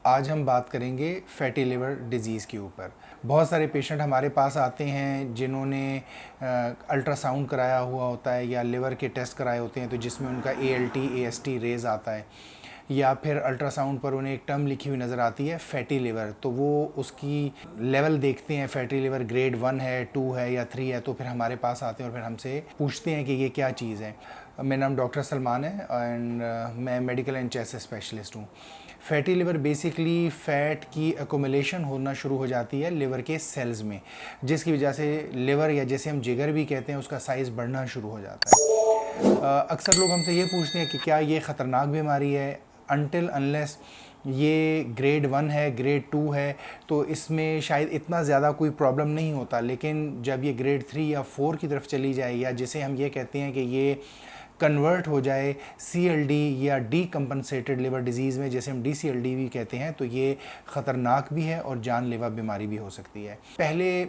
आज हम बात करेंगे फैटी लिवर डिज़ीज़ के ऊपर। बहुत सारे पेशेंट हमारे पास आते हैं जिन्होंने अल्ट्रासाउंड कराया हुआ होता है या लिवर के टेस्ट कराए होते हैं, तो जिसमें उनका ALT AST रेज़ आता है, या फिर अल्ट्रासाउंड पर उन्हें एक टर्म लिखी हुई नज़र आती है फैटी लिवर। तो वो उसकी लेवल देखते हैं, फैटी लिवर ग्रेड 1 है, 2 है या 3 है, तो फिर हमारे पास आते हैं और फिर हमसे पूछते हैं कि ये क्या चीज़ है। मेरा नाम डॉक्टर सलमान है एंड मैं मेडिकल एंड चेस्ट स्पेशलिस्ट हूँ। फैटी लिवर बेसिकली फ़ैट की एक्युमुलेशन होना शुरू हो जाती है लिवर के सेल्स में, जिसकी वजह से लिवर या जैसे हम जिगर भी कहते हैं उसका साइज़ बढ़ना शुरू हो जाता है। अक्सर लोग हमसे ये पूछते हैं कि क्या ये ख़तरनाक बीमारी है। अनटिल अनलेस ये ग्रेड 1 है, ग्रेड 2 है, तो इसमें शायद इतना ज़्यादा कोई प्रॉब्लम नहीं होता, लेकिन जब ये ग्रेड 3 या 4 की तरफ चली जाए, या जिसे हम ये कहते हैं कि ये कन्वर्ट हो जाए CLD या डीकम्पनसेटेड लिवर डिजीज़ में, जैसे हम DCLD भी कहते हैं, तो ये ख़तरनाक भी है और जानलेवा बीमारी भी हो सकती है। पहले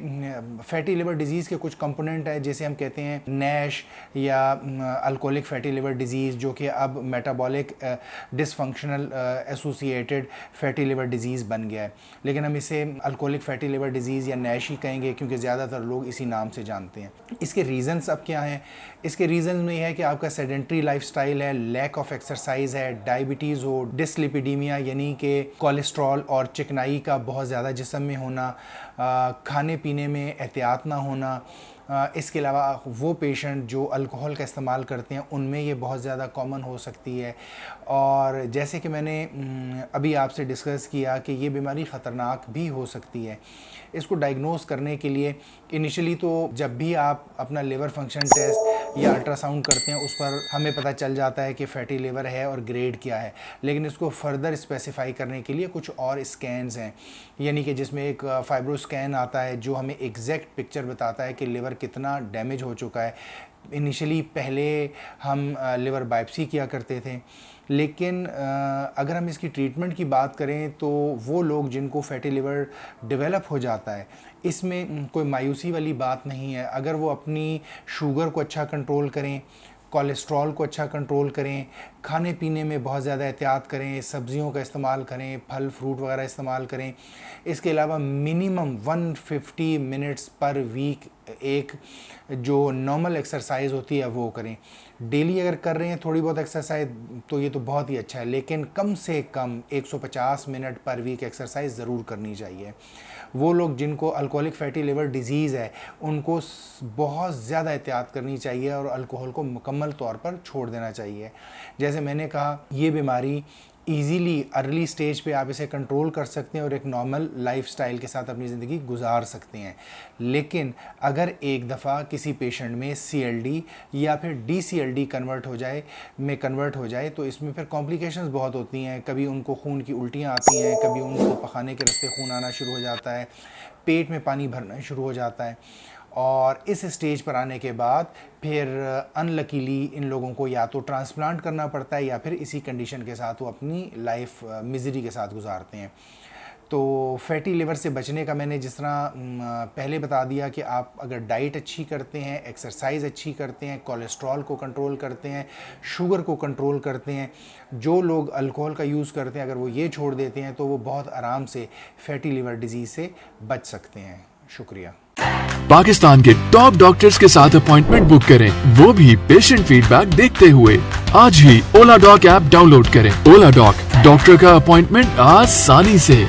फैटी लिवर डिजीज़ के कुछ कंपोनेंट है, जैसे हम कहते हैं नैश या अल्कोहलिक फैटी लिवर डिजीज़, जो कि अब metabolic dysfunctional associated fatty liver disease बन गया है, लेकिन हम इसे अल्कोहलिक फैटी लिवर डिजीज़ या नैश ही कहेंगे क्योंकि ज़्यादातर लोग इसी नाम से जानते हैं। इसके रीज़न्स अब क्या हैं? इसके रीज़न में यह है कि आपका सेडेंट्री लाइफस्टाइल है, लैक ऑफ एक्सरसाइज है, डायबिटीज़ हो, डिसलिपिडीमिया यानी कि कोलेस्ट्रॉल और चिकनाई का बहुत ज़्यादा जिस्म में होना, खाने पीने में एहतियात ना होना, इसके अलावा वो पेशेंट जो अल्कोहल का इस्तेमाल करते हैं उनमें ये बहुत ज़्यादा कॉमन हो सकती है। और जैसे कि मैंने अभी आपसे डिस्कस किया कि ये बीमारी ख़तरनाक भी हो सकती है। इसको डायग्नोस करने के लिए इनिशियली तो जब भी आप अपना लिवर फंक्शन टेस्ट या अल्ट्रासाउंड करते हैं उस पर हमें पता चल जाता है कि फैटी लिवर है और ग्रेड क्या है, लेकिन इसको फर्दर स्पेसिफाई करने के लिए कुछ और स्कैन्स हैं, यानी कि जिसमें एक फाइब्रो स्कैन आता है जो हमें एग्जैक्ट पिक्चर बताता है कि लिवर कितना डैमेज हो चुका है। इनिशियली पहले हम लिवर बायोप्सी किया करते थे, लेकिन अगर हम इसकी ट्रीटमेंट की बात करें तो वो लोग जिनको फैटी लिवर डेवलप हो जाता है, इसमें कोई मायूसी वाली बात नहीं है। अगर वो अपनी शुगर को अच्छा कंट्रोल करें, कोलेस्ट्रॉल को अच्छा कंट्रोल करें, खाने पीने में बहुत ज़्यादा एहतियात करें, सब्जियों का इस्तेमाल करें, फल फ्रूट वगैरह इस्तेमाल करें, इसके अलावा मिनिमम 150 मिनट्स पर वीक एक जो नॉर्मल एक्सरसाइज होती है वो करें। डेली अगर कर रहे हैं थोड़ी बहुत एक्सरसाइज तो ये तो बहुत ही अच्छा है, लेकिन कम से कम 150 मिनट पर वीक एक्सरसाइज ज़रूर करनी चाहिए। वो लोग जिनको अल्कोहलिक फैटी लिवर डिजीज़ है उनको बहुत ज़्यादा एहतियात करनी चाहिए और अल्कोहल को मुकम्मल तौर पर छोड़ देना चाहिए। जैसे मैंने कहा, ये बीमारी ईज़िली अर्ली स्टेज पे आप इसे कंट्रोल कर सकते हैं और एक नॉर्मल लाइफस्टाइल के साथ अपनी ज़िंदगी गुजार सकते हैं। लेकिन अगर एक दफ़ा किसी पेशेंट में CLD या फिर DCLD कन्वर्ट हो जाए तो इसमें फिर कॉम्प्लिकेशंस बहुत होती हैं। कभी उनको खून की उल्टियाँ आती हैं, कभी उनको पखाने के रास्ते खून आना शुरू हो जाता है, पेट में पानी भरना शुरू हो जाता है, और इस स्टेज पर आने के बाद फिर अनलकीली इन लोगों को या तो ट्रांसप्लांट करना पड़ता है या फिर इसी कंडीशन के साथ वो अपनी लाइफ मिजरी के साथ गुजारते हैं। तो फैटी लिवर से बचने का मैंने जिस तरह पहले बता दिया कि आप अगर डाइट अच्छी करते हैं, एक्सरसाइज अच्छी करते हैं, कोलेस्ट्रॉल को कंट्रोल करते हैं, शुगर को कंट्रोल करते हैं, जो लोग अल्कोहल का यूज़ करते हैं अगर वो ये छोड़ देते हैं तो वो बहुत आराम से फैटी लिवर डिजीज़ से बच सकते हैं। शुक्रिया। पाकिस्तान के टॉप डॉक्टर्स के साथ अपॉइंटमेंट बुक करें, वो भी पेशेंट फीडबैक देखते हुए। आज ही ओला डॉक ऐप डाउनलोड करें। ओला डॉक, डॉक्टर का अपॉइंटमेंट आसानी से।